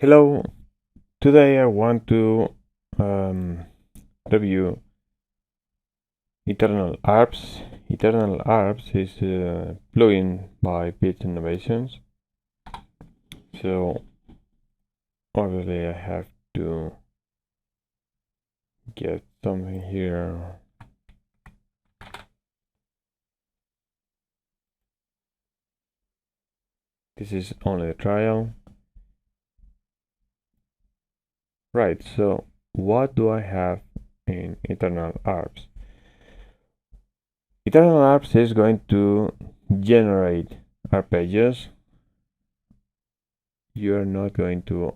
Hello, today I want to review Eternal ARPS. Eternal ARPS is a plugin by Pitch Innovations. So obviously I have to get something here. This is only a trial. Right, so what do I have in Eternal ARPS? Eternal ARPS is going to generate arpeggios. You are not going to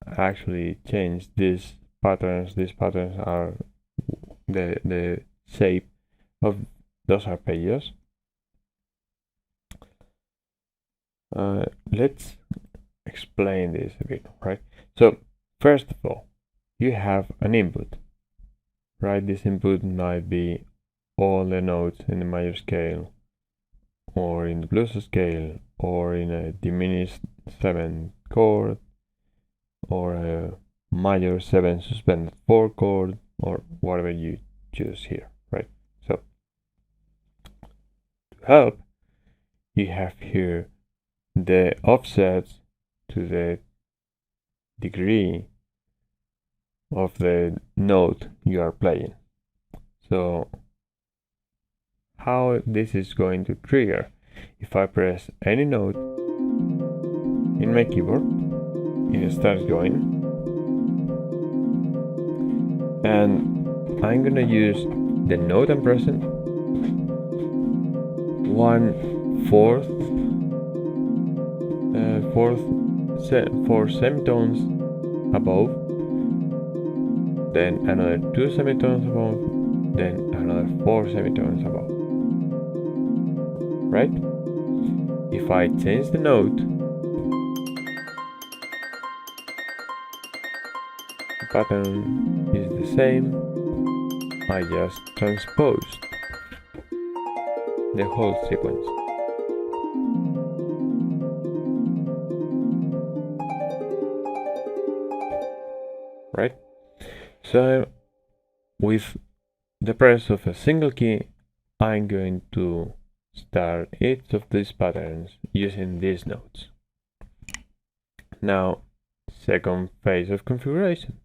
actually change these patterns. These patterns are the shape of those arpeggios. Let's explain this a bit, right? So first of all, you have an input, right? This input might be all the notes in the major scale, or in the blues scale, or in a diminished 7 chord, or a major 7 suspended 4 chord, or whatever you choose here, right? So to help, you have here the offsets to the degree of the note you are playing. So how this is going to trigger: if I press any note in my keyboard, it starts going, and I'm gonna use the note I'm pressing 1/4 4 semitones above, then another 2 semitones above, then another 4 semitones above, right? If I change the note, the pattern is the same. I just transposed the whole sequence. Right? So with the press of a single key, I'm going to start each of these patterns using these notes. Now, second phase of configuration.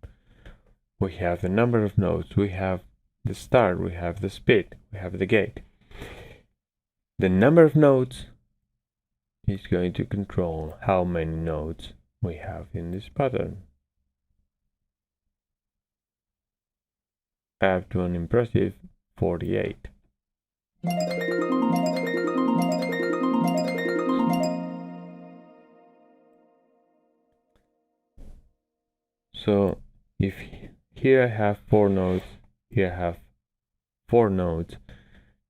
We have the number of notes, we have the start, we have the speed, we have the gate. The number of notes is going to control how many notes we have in this pattern, up to an impressive 48. So if here I have 4 notes, here I have 4 notes,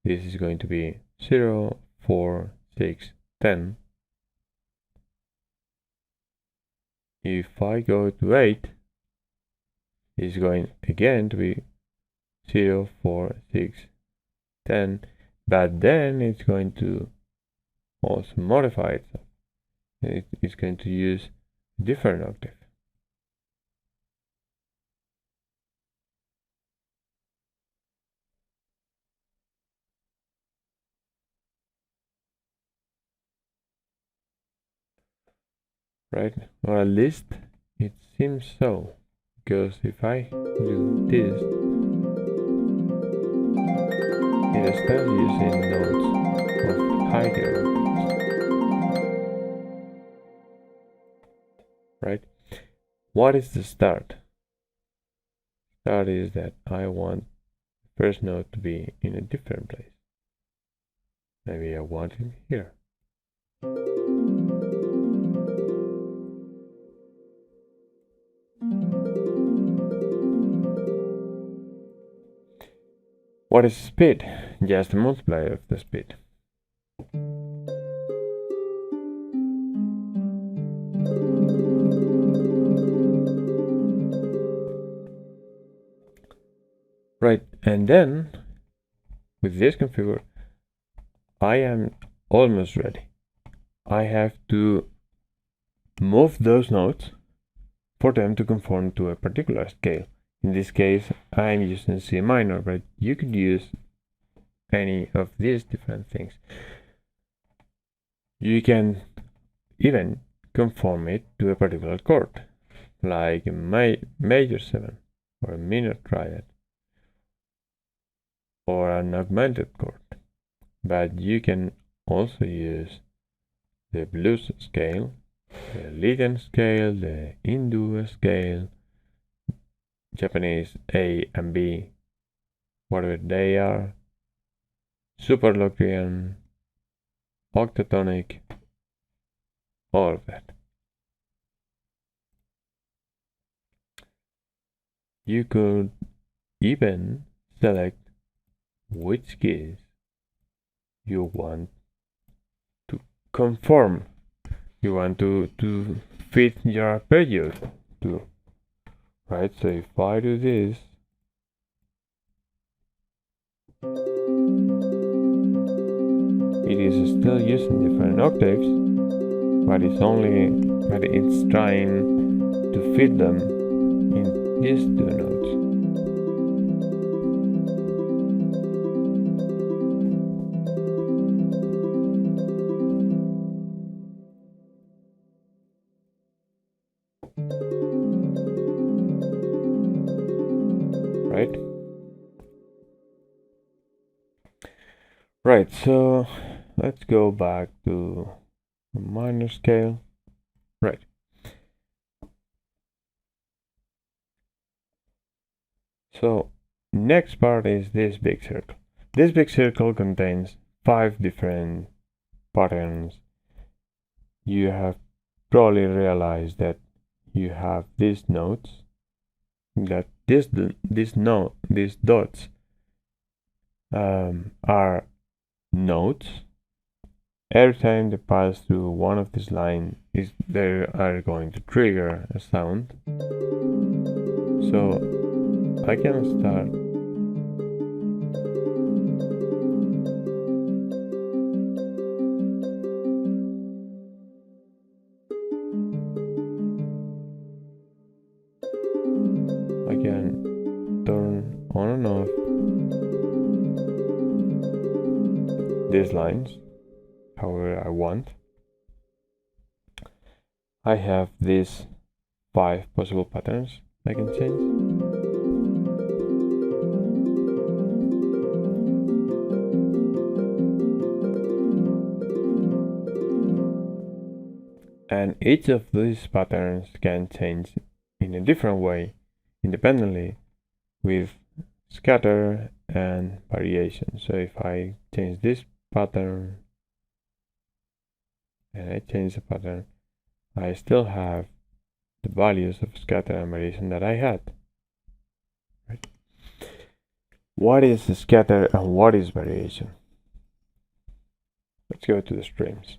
this is going to be 0, 4, 6, 10. If I go to 8, it's going again to be 0, 4, 6, 10, but then it's going to also modify itself. It's going to use a different octave. Right? Or at least it seems so, because if I do this, it starts using notes of higher octaves. Right? What is the start? Start is that I want the first note to be in a different place. Maybe I want it here. What is speed? Just a multiplier of the speed. Right, and then with this configure, I am almost ready. I have to move those notes for them to conform to a particular scale. In this case, I'm using C minor, but you could use any of these different things. You can even conform it to a particular chord, like a major 7 or a minor triad or an augmented chord. But you can also use the blues scale, the Lydian scale, the Hindu scale, Japanese A and B, whatever they are, Superlocrian, octatonic, all of that. You could even select which keys you want to conform, you want to fit your arpeggio to, right? So if I do this, it is still using different octaves, but it's trying to fit them in these two notes. Right, so let's go back to the minor scale. Right. So next part is this big circle. This big circle contains 5 different patterns. You have probably realized that you have these notes, that these dots are notes. Every time they pass through one of these lines, they are going to trigger a sound. So I can start I can turn on and off these lines however I want. I have these 5 possible patterns I can change. And each of these patterns can change in a different way, independently, with scatter and variation. So if I change this pattern and I change the pattern, I still have the values of scatter and variation that I had. Right? What is scatter and what is variation? Let's go to the streams.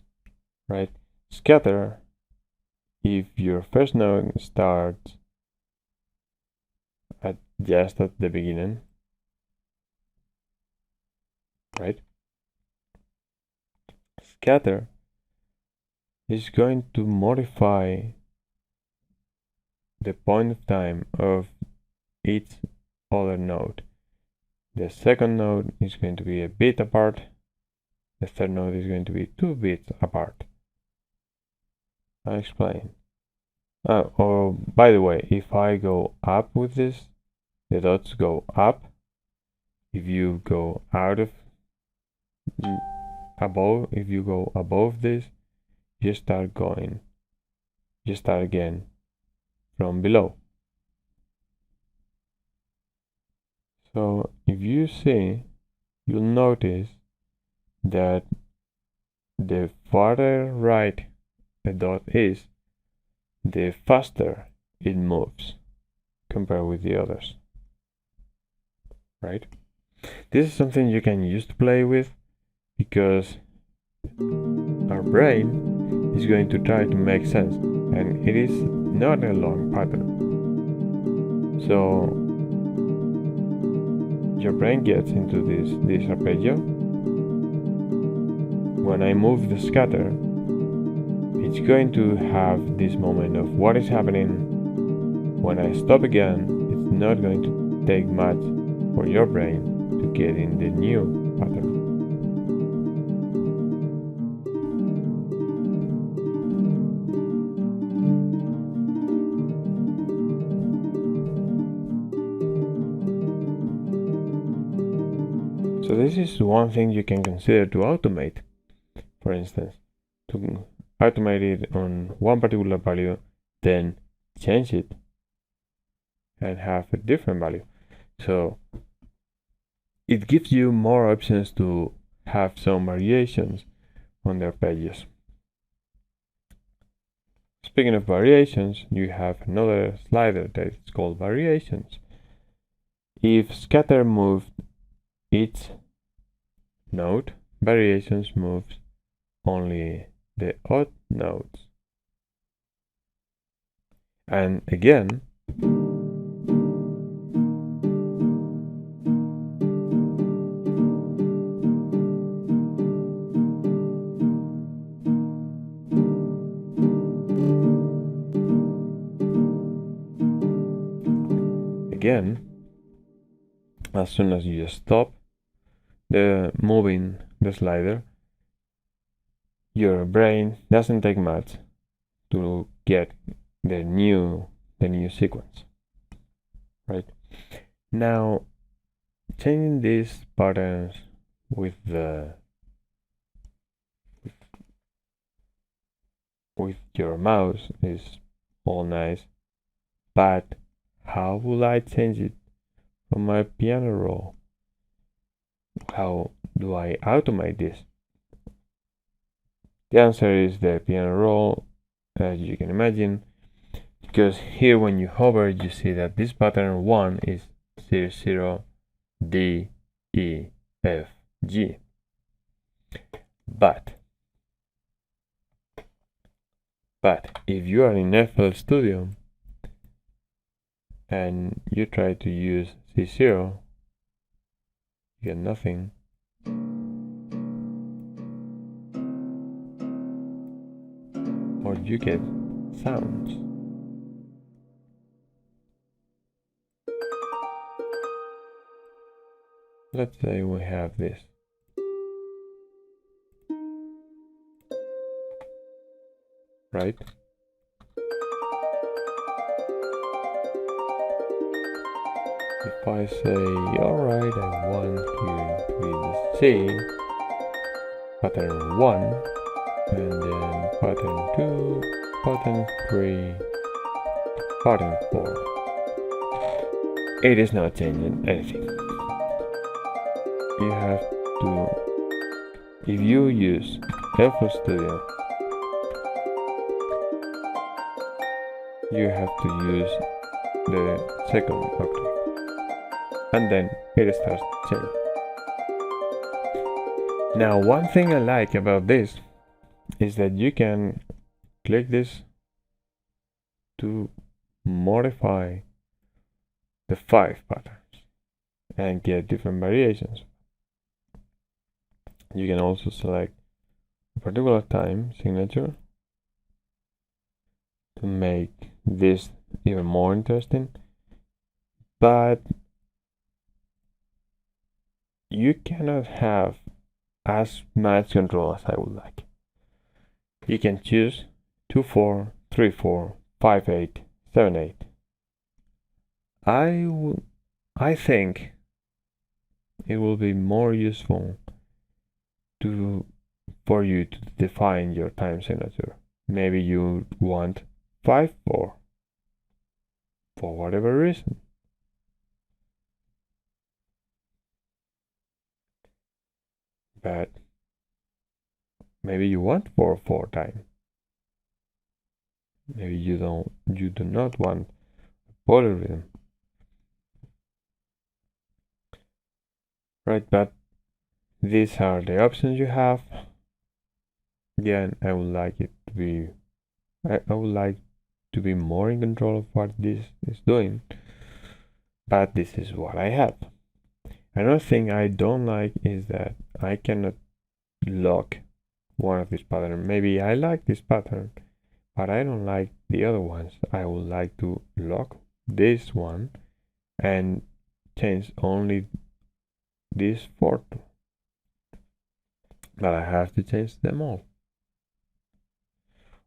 Right? Scatter, if your first note starts just at the beginning, right? Scatter is going to modify the point of time of each other node. The second node is going to be a bit apart. The third node is going to be 2 bits apart. I'll explain. Oh, by the way, if I go up with this, the dots go up. If you go if you go above this, you start again from below. So if you see, you'll notice that the farther right a dot is, the faster it moves compared with the others, right? This is something you can use to play with, because our brain is going to try to make sense, and it is not a long pattern. So your brain gets into this arpeggio. When I move the scatter, it's going to have this moment of what is happening when I stop again, it's not going to take much for your brain to get in the new pattern. So this is one thing you can consider to automate. For instance, to automate it on one particular value, then change it and have a different value. So it gives you more options to have some variations on their pages. Speaking of variations, you have another slider that is called variations. If scatter moved each node, variations moves only the odd nodes. And again, as soon as you stop moving the slider, your brain doesn't take much to get the new sequence, right? Now, changing these patterns with your mouse is all nice, but how will I change it on my piano roll? How do I automate this? The answer is the piano roll, as you can imagine, because here when you hover, you see that this pattern 1 is 0, 0, D, E, F, G. But if you are in FL Studio and you try to use C0, you get nothing. Or you get sounds. Let's say we have this. Right? If I say, alright, I want to increase C, pattern 1, and then pattern 2, pattern 3, pattern 4. It is not changing anything. You have to, if you use FL Studio, you have to use the second octave, and then it starts changing. Now, one thing I like about this is that you can click this to modify the 5 patterns and get different variations. You can also select a particular time signature to make this even more interesting, but you cannot have as much control as I would like. You can choose 2/4, 3/4, 5/8, 7/8. I think it will be more useful for you to define your time signature. Maybe you want 5/4 for whatever reason. But maybe you want 4/4 time. Maybe you do not want polyrhythm. Right, but these are the options you have. Again, I would like it to be I would like to be more in control of what this is doing, but this is what I have. Another thing I don't like is that I cannot lock one of these patterns. Maybe I like this pattern, but I don't like the other ones. I would like to lock this one and change only this fourth, but I have to change them all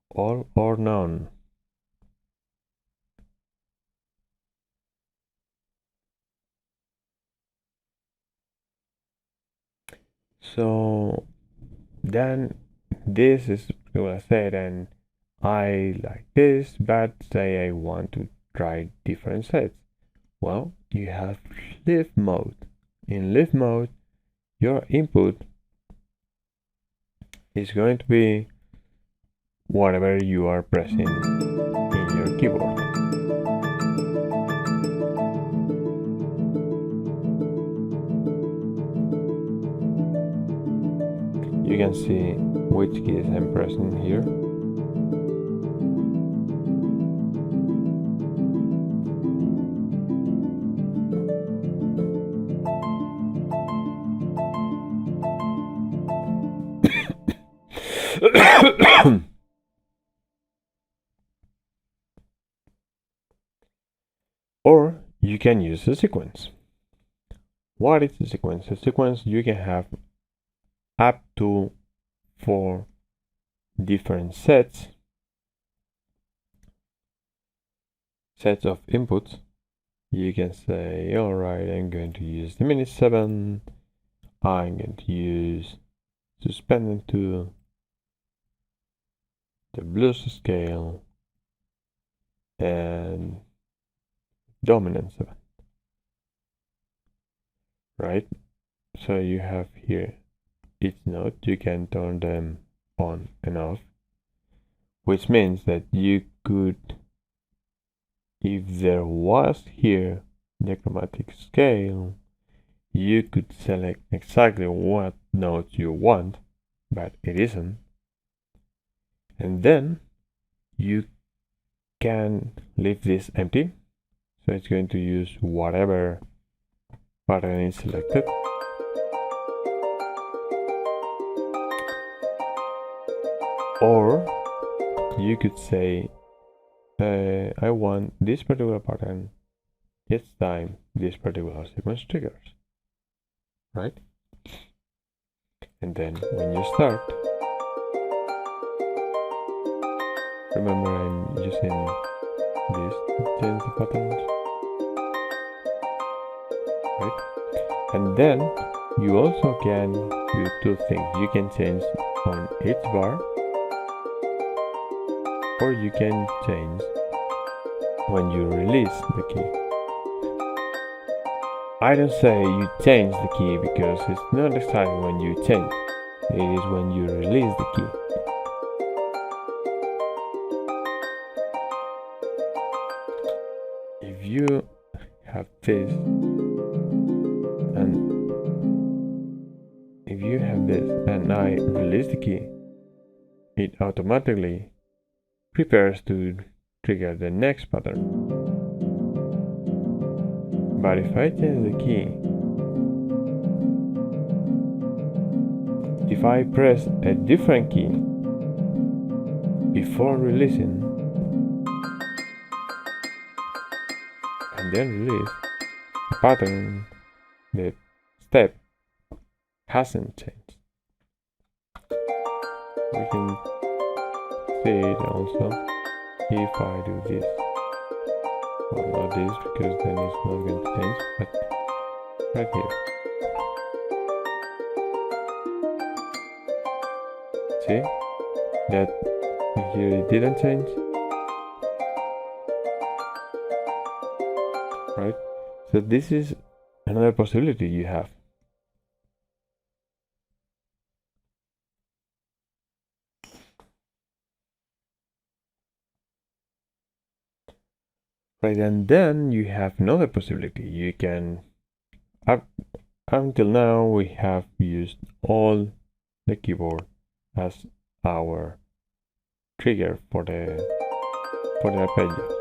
or none. So then this is what I said, and I like this, but say I want to try different sets. Well, you have live mode. In live mode, your input is going to be whatever you are pressing in your keyboard. You can see which keys I'm pressing here. Or you can use a sequence. What is a sequence? A sequence, you can have up to 4 different sets of inputs. You can say, all right, I'm going to use the mini 7, I'm going to use suspended 2, the blues scale, and dominant 7, right? So you have here each note, you can turn them on and off, which means that you could, if there was here the chromatic scale, you could select exactly what notes you want, but it isn't. And then you can leave this empty. So it's going to use whatever pattern is selected. Or you could say, I want this particular pattern each time this particular sequence triggers, right? And then when you start, remember I'm using this to change the patterns, right? And then you also can do two things. You can change on each bar, or you can change when you release the key. I don't say you change the key because it's not exactly when you change, it is when you release the key. If you have this, and I release the key, it automatically prepares to trigger the next pattern. But if I change the key, if I press a different key before releasing and then release, the pattern, the step hasn't changed. We can see it also if I do this. Well, not this, because then it's not going to change, but right here. See that here it didn't change, right? So this is another possibility you have. Right, and then you have another possibility. You can, up until now we have used all the keyboard as our trigger for the arpeggio,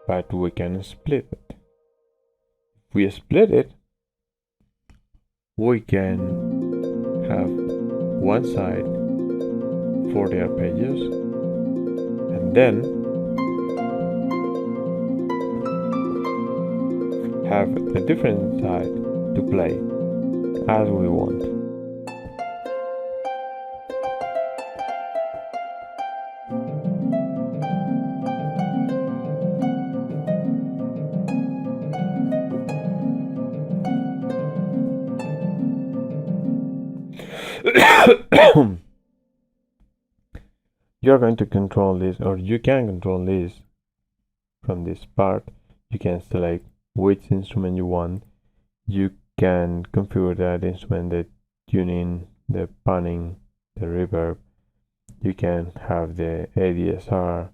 but we can split it. If we split it, we can have one side for the arpeggios, and then have a different side to play as we want. You're going to control this, or you can control this from this part. You can select which instrument you want. You can configure that instrument, the tuning, the panning, the reverb. You can have the ADSR.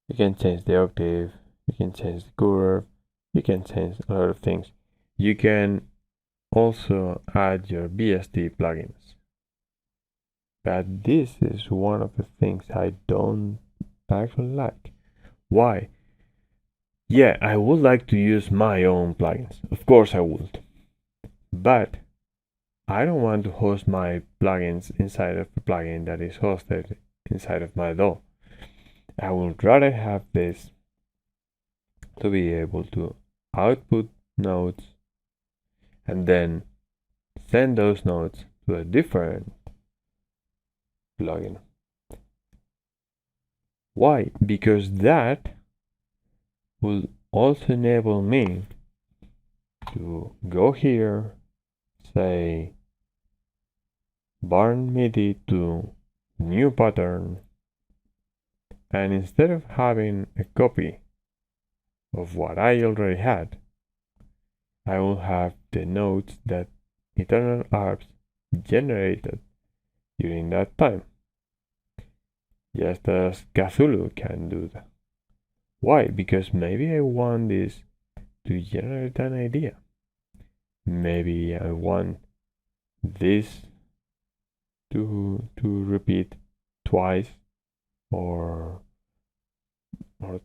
You can change the octave. You can change the curve. You can change a lot of things. You can also add your VST plugins. But this is one of the things I don't actually like. Why? Yeah, I would like to use my own plugins. Of course I would. But I don't want to host my plugins inside of a plugin that is hosted inside of my DAW. I would rather have this to be able to output notes and then send those notes to a different plugin. Why? Because that will also enable me to go here, say burn MIDI to new pattern, and instead of having a copy of what I already had, I will have the notes that Eternal ARS generated during that time, just as Cthulhu can do that. Why? Because maybe I want this to generate an idea. Maybe I want this to repeat twice or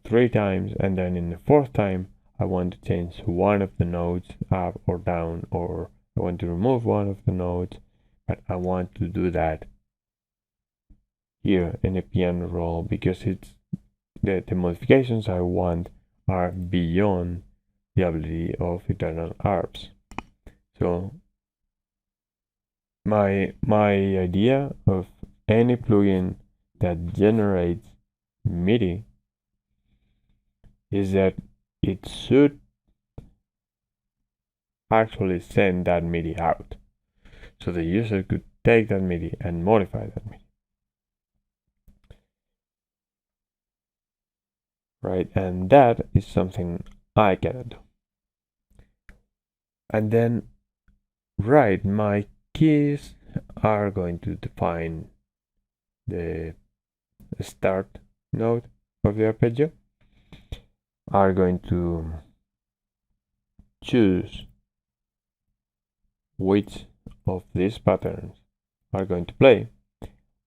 3 times, and then in the 4th time I want to change one of the notes up or down, or I want to remove one of the notes, but I want to do that here in the piano roll because it's the modifications I want are beyond the ability of Eternal ARS. So my idea of any plugin that generates MIDI is that it should actually send that MIDI out. So the user could take that MIDI and modify that MIDI. Right, and that is something I cannot do. And then, right, my keys are going to define the start note of the arpeggio, are going to choose which of these patterns are going to play.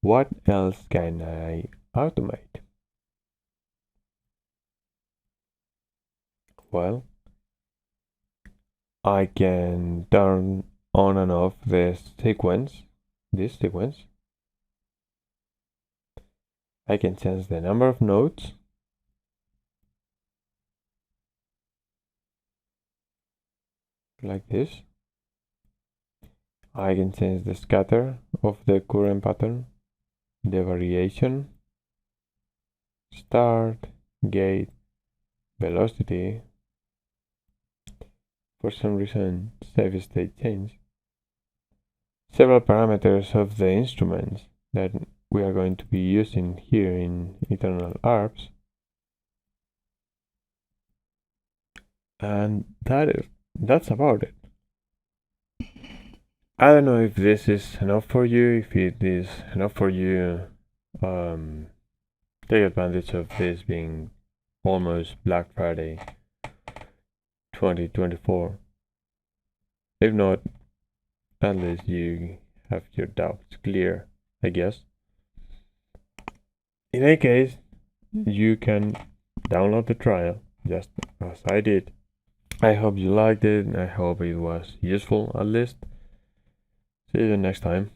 What else can I automate? Well, I can turn on and off this sequence. I can change the number of notes. Like this. I can change the scatter of the current pattern, the variation, start, gate, velocity. For some reason, save state change. Several parameters of the instruments that we are going to be using here in Eternal Arps. And that's about it. I don't know if this is enough for you, if it is enough for you. Take advantage of this being almost Black Friday 2024. If not, at least you have your doubts clear, I guess. In any case, you can download the trial just as I did. I hope you liked it, and I hope it was useful at least. See you next time.